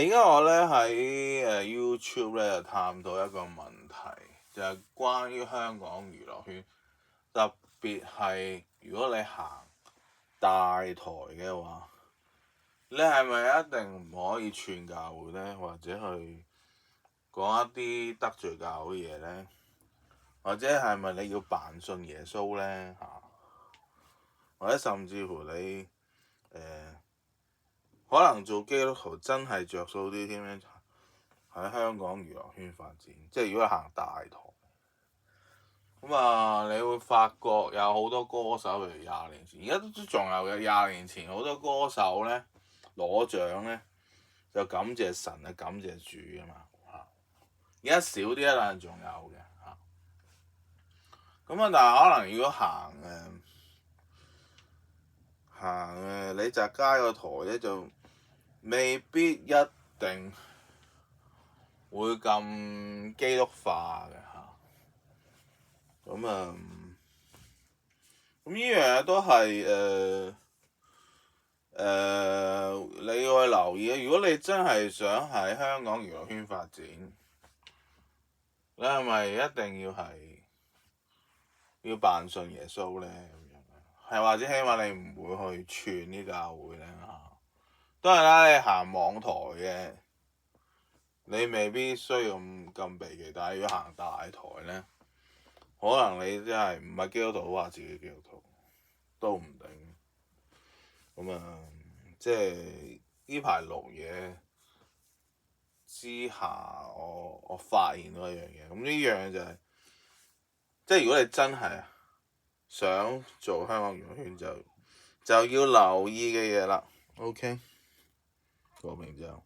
而家我咧喺YouTube 咧就探到一個問題，就係關於香港娛樂圈，特別係如果你行大台嘅話，你係咪一定唔可以串教會咧，或者去講一啲得罪教會嘅嘢咧？或者係咪你要扮信耶穌咧嚇？或者甚至乎你可能做基督徒真係着數啲添咧，喺香港娛樂圈發展，即係如果行大台，咁你會發覺有好多歌手，譬如廿年前，而家都仲有嘅。廿年前好多歌手咧攞獎咧，就感謝神啊，感謝主啊嘛嚇。而家少啲啦，但係仲有嘅嚇。但係可能如果行李澤楷個台咧，就未必一定會咁基督化嘅嚇。咁呢樣嘢都係你要去留意啊！如果你真係想喺香港娛樂圈發展，你係咪一定要扮信耶穌咧？咁樣係或者起碼你唔會去串啲教會咧嚇。當然啦，你行網台嘅，你未必需要咁避忌，但係如果行大台咧，可能你真係唔係基督徒話自己基督徒都唔定。即係呢排錄嘢之下，我發現到一樣嘢。呢樣就係，即係如果你真係想做香港娛樂圈，就要留意嘅嘢啦。OK，過明就。